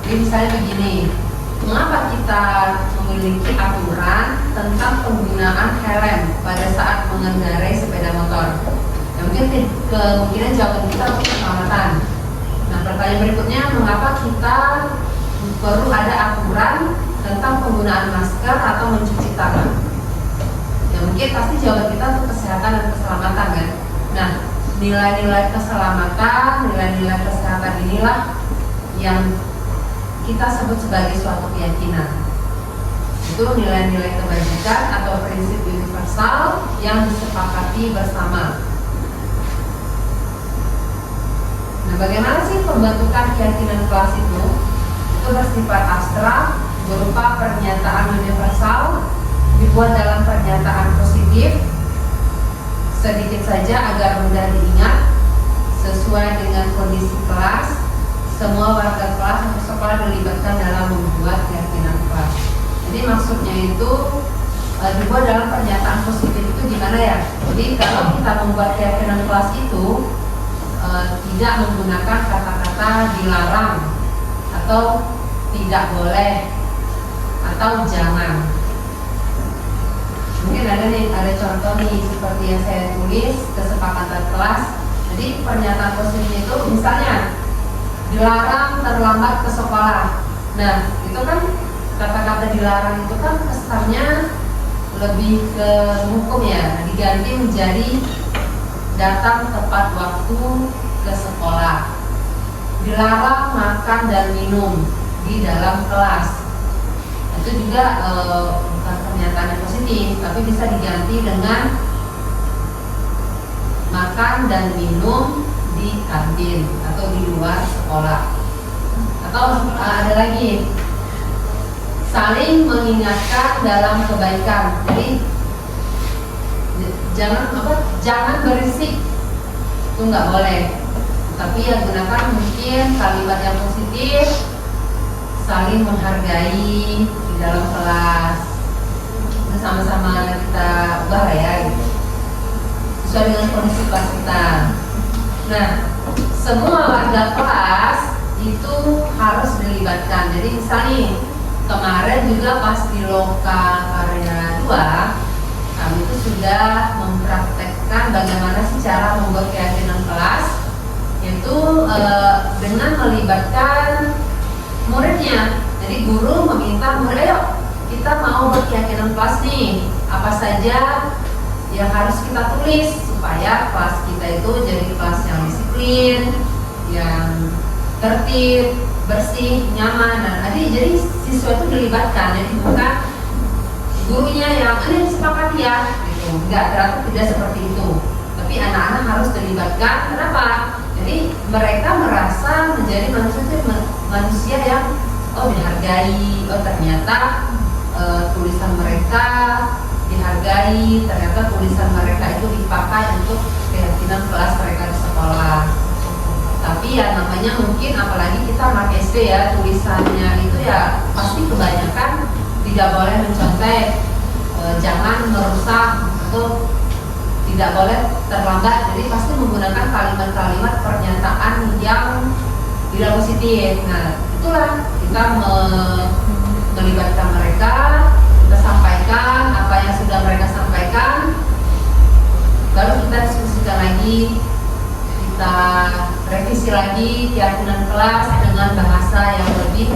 Jadi misalnya begini, mengapa kita memiliki aturan tentang penggunaan helm pada saat mengendarai sepeda motor? Ya, mungkin kemungkinan jawaban kita untuk keselamatan. Nah, pertanyaan berikutnya, mengapa kita perlu ada aturan tentang penggunaan masker atau mencuci tangan? Ya, mungkin pasti jawaban kita untuk kesehatan dan keselamatan kan. Nah, nilai-nilai keselamatan, nilai-nilai kesehatan inilah yang kita sebut sebagai suatu keyakinan. Itu nilai-nilai kebajikan atau prinsip universal yang disepakati bersama. Nah, bagaimana sih pembentukan keyakinan kelas itu? Itu bersifat abstrak, berupa pernyataan universal, dibuat dalam pernyataan positif, sedikit saja agar mudah diingat, sesuai dengan kondisi kelas. Semua warga kelas atau sekolah dilibatkan dalam membuat keyakinan kelas. Jadi maksudnya itu dibuat dalam pernyataan positif itu gimana ya? Jadi kalau kita membuat keyakinan kelas itu tidak menggunakan kata-kata dilarang atau tidak boleh atau jangan. Mungkin ada contoh nih seperti yang saya tulis, kesepakatan kelas. Jadi pernyataan positif itu misalnya dilarang terlambat ke sekolah. Nah, itu kan kata-kata dilarang itu kan kesannya lebih ke hukum ya. Diganti menjadi datang tepat waktu ke sekolah. Dilarang makan dan minum di dalam kelas. Itu juga bukan pernyataan yang positif, tapi bisa diganti dengan makan dan minum di kantin atau di luar sekolah. Atau ada lagi, saling mengingatkan dalam kebaikan. Jadi jangan berisik, itu nggak boleh. Tapi yang gunakan mungkin kalimat yang positif, saling menghargai di dalam kelas. Itu sama-sama kita ubah ya, gitu. Sesuai dengan kondisi kelas kita. Nah, semua warga kelas itu harus dilibatkan. Jadi misalnya kemarin juga pas di Loka Karya 2, kami itu sudah mempraktekkan bagaimana sih cara membuat keyakinan kelas, yaitu dengan melibatkan muridnya. Jadi guru meminta murid, ayo kita mau berkeyakinan kelas nih, apa saja yang harus kita tulis supaya kelas kita itu jadi kelas yang disiplin, yang tertib, bersih, nyaman, dan jadi siswa itu dilibatkan. Jadi bukan gurunya yang ini sepakati ya, gitu. Enggak, ternyata tidak seperti itu. Tapi anak-anak harus dilibatkan. Kenapa? Jadi mereka merasa menjadi manusia yang dihargai. Ternyata tulisan mereka dihargai. Ternyata tulisan mereka itu dipakai untuk keyakinan kelas mereka di sekolah. Tapi ya namanya mungkin apalagi kita anak SD ya, tulisannya itu ya pasti kebanyakan tidak boleh mencontek, jangan merusak atau tidak boleh terlambat. Jadi pasti menggunakan kalimat-kalimat pernyataan yang tidak positif. Nah, itulah kita melibatkan mereka, kita sampaikan apa yang sudah mereka sampaikan, baru kita diskusikan lagi, kita revisi lagi keyakinan kelas dengan bahasa yang lebih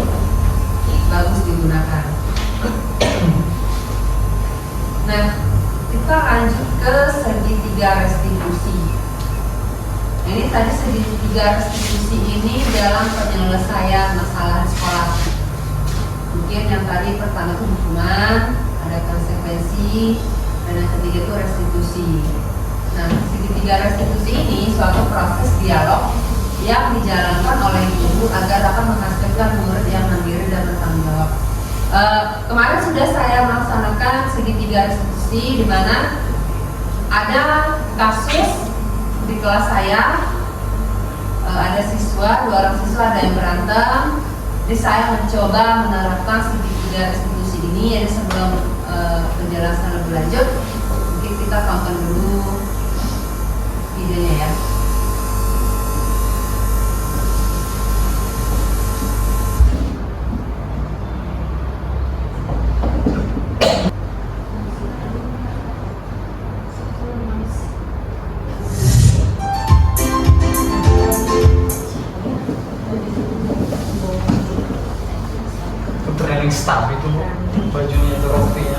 bagus digunakan. Nah, kita lanjut ke segitiga restitusi. Ini tadi segitiga restitusi ini dalam penyelesaian masalah di sekolah. Mungkin yang tadi pertama itu hukuman, ada konsekuensi, dan yang ketiga itu restitusi. Nah, segitiga restitusi ini suatu proses dialog yang dijalankan oleh guru agar dapat menghasilkan murid yang mandiri dan bertanggung jawab. Kemarin sudah saya melaksanakan segitiga restitusi di mana ada kasus di kelas saya, ada siswa, 2 orang siswa ada yang berantem. Jadi saya mencoba menerapkan segitiga restitusi ini. Jadi sebelum penjelasan lebih lanjut, mungkin kita tonton dulu videonya ya. Training staff itu bajunya itu rompinya.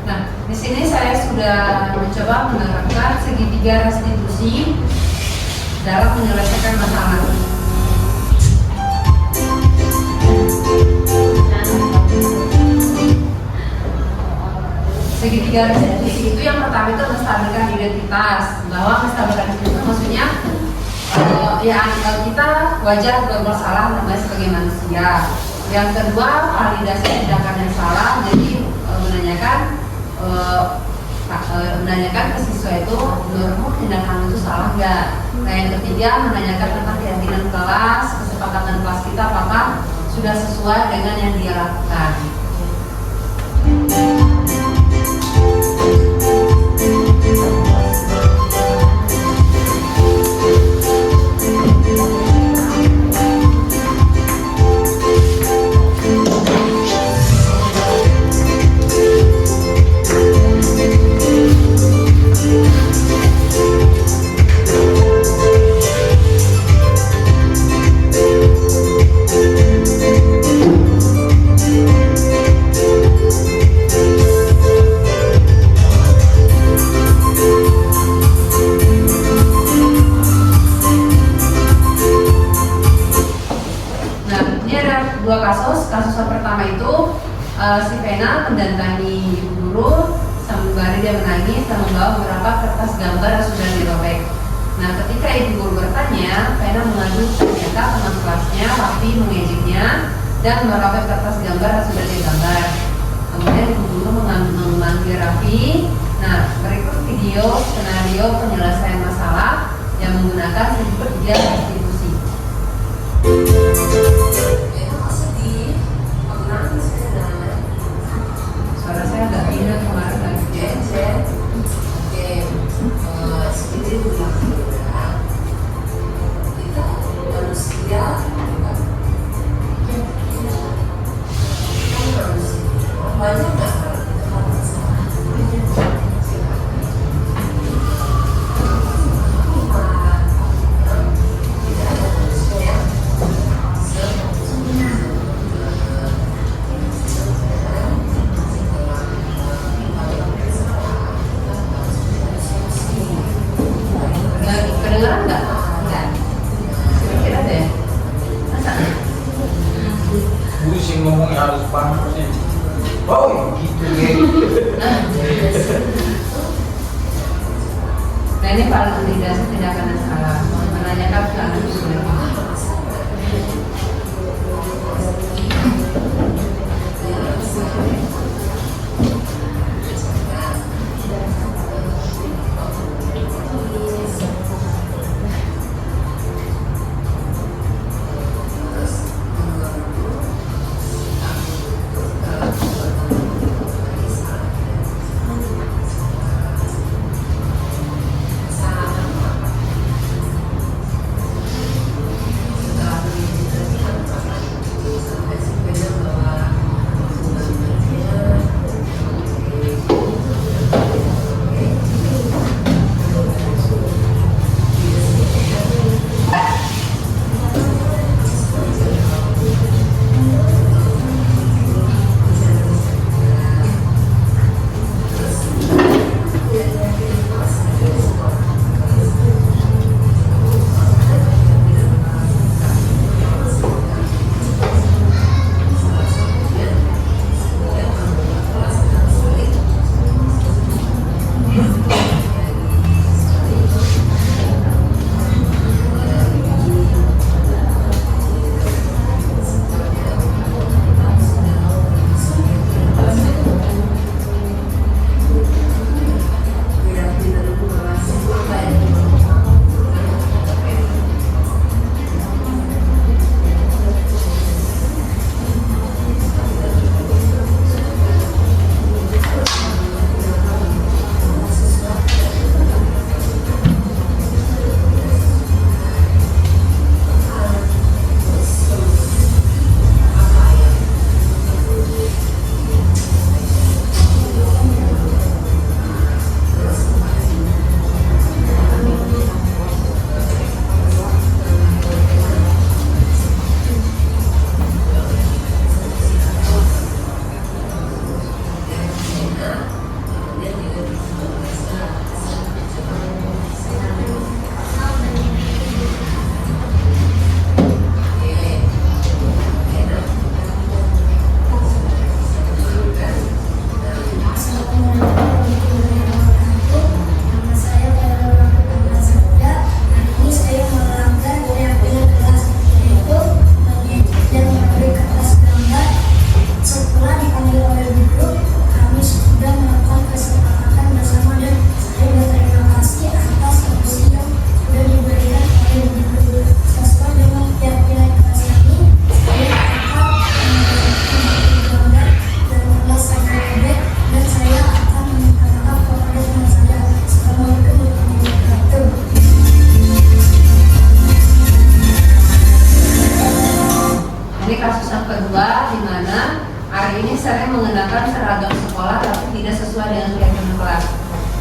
Nah, di sini saya sudah mencoba menerapkan segitiga restitusi dalam menyelesaikan masalah. Segitiga restitusi itu yang pertama itu menstabilkan identitas, bahwa menstabilkan identitas maksudnya kita wajar berbuat salah namanya sebagai manusia. Yang kedua, validasi tindakan yang salah, jadi menanyakan ke siswa itu menurutmu tindakan itu salah nggak. Nah, yang ketiga menanyakan tentang keyakinan kelas, kesepakatan kelas kita apakah sudah sesuai dengan yang dia lakukan. Kasus yang pertama itu si Vena mendatangi ibu guru, sembari dia menangis dan membawa beberapa kertas gambar yang sudah dirobek. Nah, ketika ibu guru bertanya, semuanya rapi mengeditnya dan merobek kertas gambar yang sudah digambar. Kemudian ibu guru mengambil rapi. Nah, berikut video skenario penyelesaian masalah yang menggunakan tiga restitusi. Suara saya agak pindah kemarin lagi. Kedengeran nggak? Nggak. Kira-kira deh. Masa? Pusing ngomongnya harus paham sih. Oh gitu deh. Nah ini paling tidak tindakan yang salah. Menanyakan ke anak itu.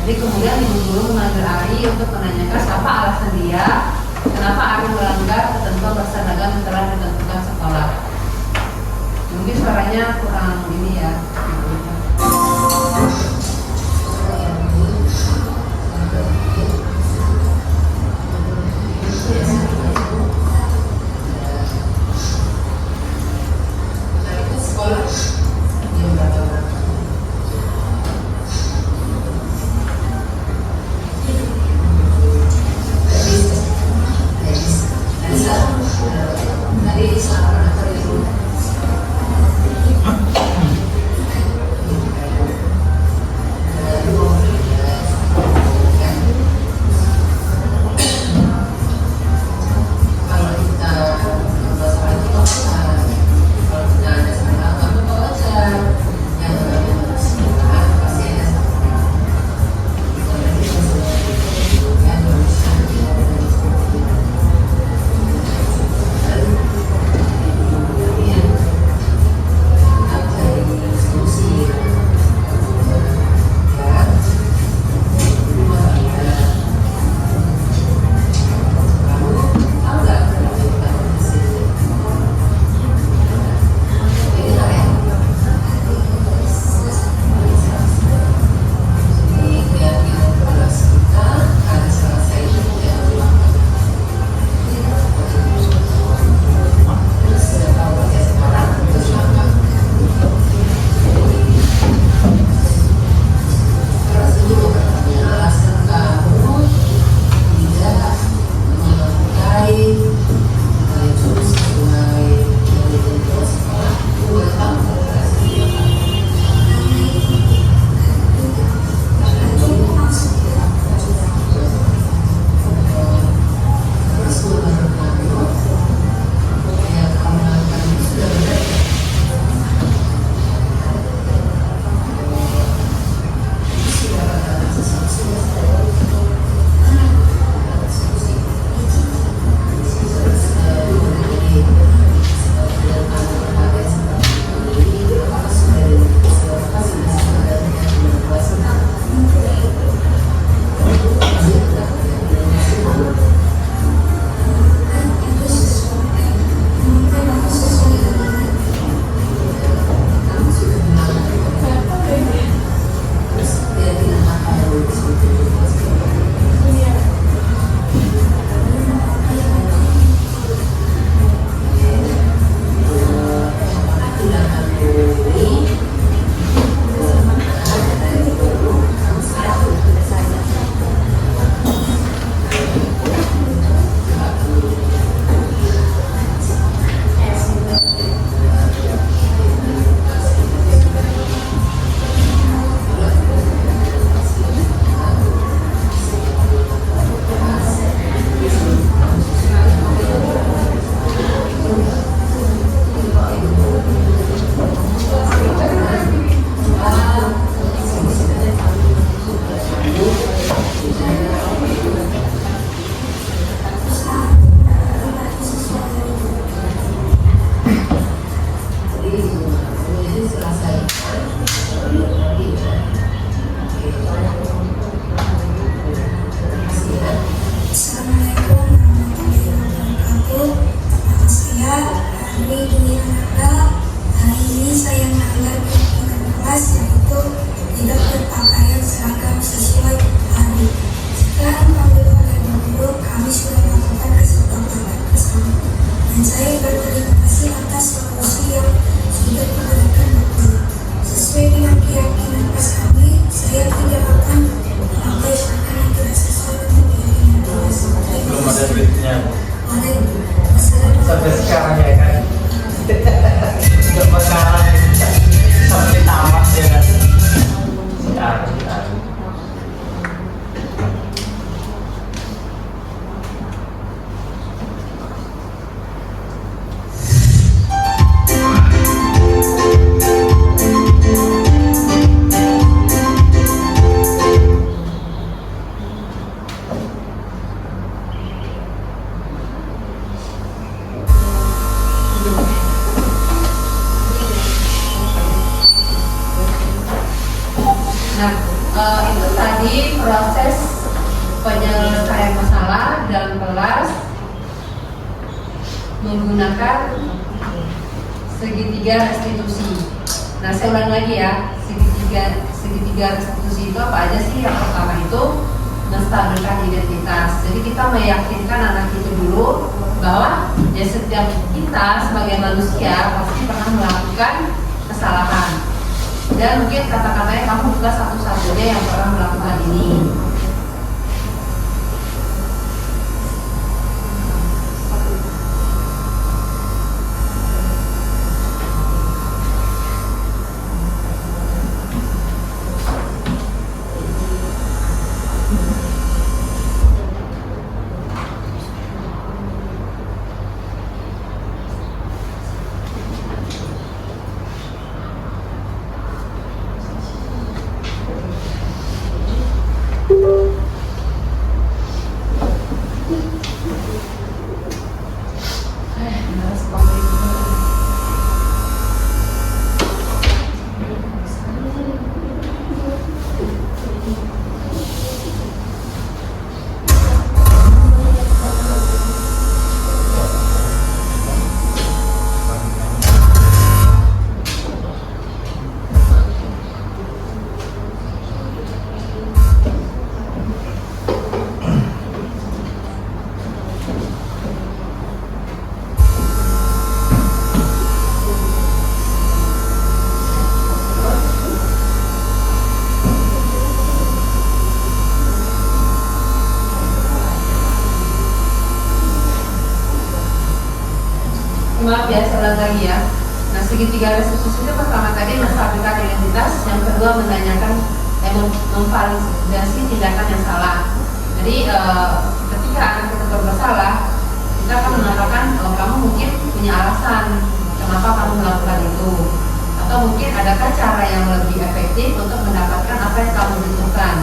Jadi kemudian ibu guru memanggil Ari untuk menanyakan apa alasan dia kenapa Ari melanggar ketentuan berseragam yang telah ditentukan sekolah. Mungkin suaranya kurang ini ya. Tadi Itu tadi proses penyelesaian masalah dalam kelas menggunakan segitiga restitusi. Nah, saya ulang lagi ya, segitiga restitusi itu apa aja sih? Yang pertama itu menstabilkan identitas. Jadi kita meyakinkan anak itu dulu bahwa ya setiap kita sebagai manusia pasti pernah melakukan kesalahan. Dan mungkin kata-katanya kamu bukan satu-satunya yang pernah melakukan ini. Maaf ya, saya ulang lagi ya. Nah, segitiga restitusi itu pertama tadi menstabilkan identitas, yang kedua menanyakan memvalidasi tindakan yang salah. Jadi ketika anak kita bersalah, kita akan mengatakan kamu mungkin punya alasan kenapa kamu melakukan itu, atau mungkin adakah cara yang lebih efektif untuk mendapatkan apa yang kamu butuhkan.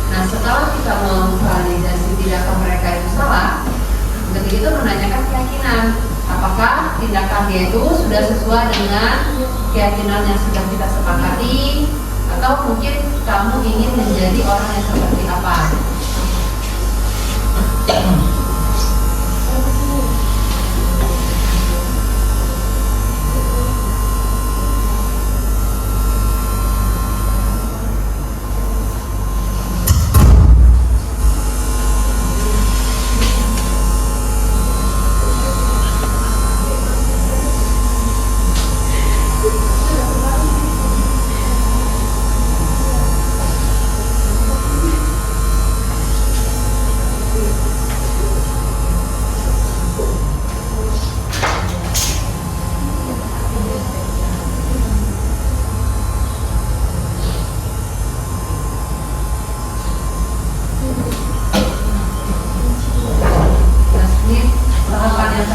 Nah, setelah kita memvalidasi tindakan mereka itu salah, ketika itu menanyakan keyakinan, apakah tindakan dia itu sudah sesuai dengan keyakinan yang sudah kita sepakati, atau mungkin kamu ingin menjadi orang yang seperti apa.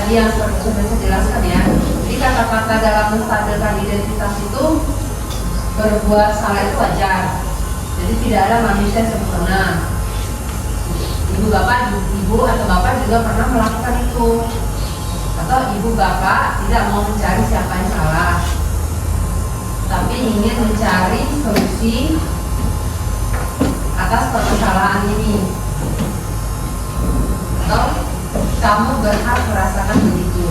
Yang seperti sudah saya jelaskan ya. Jadi kata-kata dalam menstabilkan identitas itu berbuat salah itu wajar. Jadi tidak ada manusia yang sempurna. Ibu atau bapak juga pernah melakukan itu. Atau ibu bapak tidak mau mencari siapa yang salah, tapi ingin mencari solusi atas permasalahan ini. Atau kamu berhak merasakan begitu.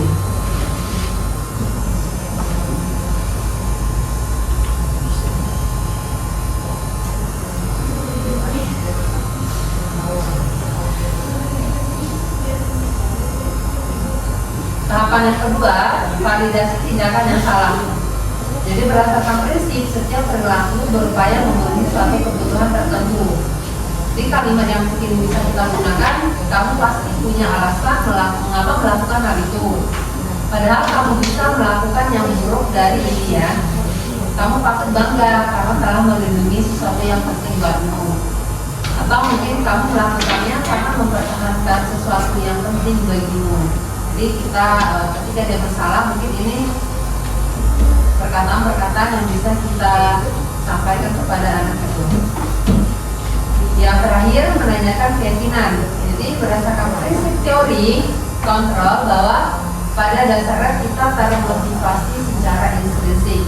Tahapan yang kedua, validasi tindakan yang salah. Jadi berdasarkan prinsip, setiap perilaku berupaya memenuhi suatu kebutuhan tertentu. Di kalimat yang mungkin bisa kita gunakan, kamu pasti punya alasan mengapa melakukan hal itu. Padahal kamu bisa melakukan yang buruk dari ini ya. Kamu patut bangga karena telah melindungi sesuatu yang penting buatmu. Atau mungkin kamu melakukannya karena mempertahankan sesuatu yang penting bagimu. Jadi kita ketika dia bersalah, mungkin ini perkataan-perkataan yang bisa kita sampaikan kepada anak itu. Yang terakhir, menanyakan keyakinan. Jadi berdasarkan prinsip teori kontrol bahwa pada dasarnya kita termotivasi secara intrinsik.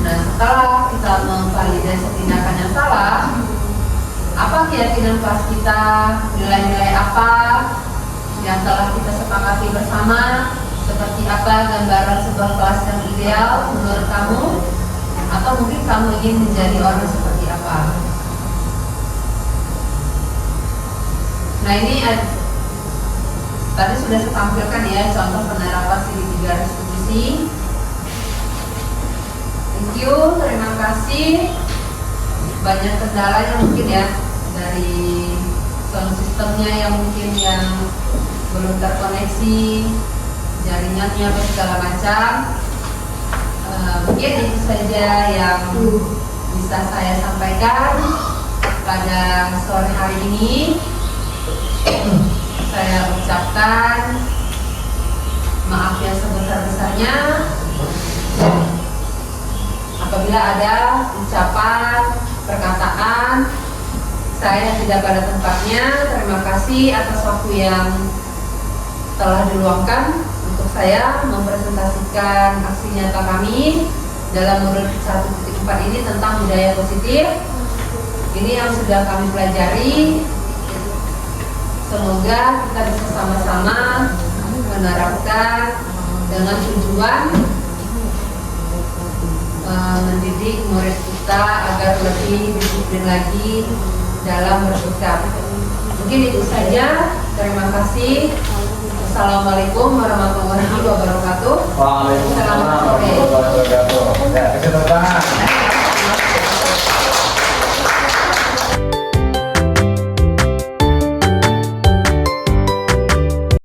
Nah, setelah kita memvalidasi tindakan yang salah, apa keyakinan kelas kita, nilai-nilai apa yang telah kita sepakati bersama, seperti apa gambaran sebuah kelas yang ideal menurut kamu, atau mungkin kamu ingin menjadi orang seperti apa. Nah, ini tadi sudah saya tampilkan ya contoh penerapan segitiga restitusi. Thank you, terima kasih. Banyak kendalanya mungkin ya, dari sound sistemnya yang mungkin yang belum terkoneksi, jaringannya atau segala macam. Mungkin itu saja yang bisa saya sampaikan pada sore hari ini. Saya ucapkan maaf yang sebesar-besarnya apabila ada ucapan, perkataan saya tidak pada tempatnya. Terima kasih atas waktu yang telah diluangkan untuk saya mempresentasikan aksi nyata kami dalam Modul 1.4 ini tentang budaya positif. Ini yang sudah kami pelajari. Semoga kita bisa sama-sama menerapkan dengan tujuan mendidik murid kita agar lebih disiplin lagi dalam bersikap. Mungkin itu saja. Terima kasih. Assalamualaikum warahmatullahi wabarakatuh. Waalaikumsalam Selamat sore. warahmatullahi wabarakatuh. Ya, kasih tepuk tangan.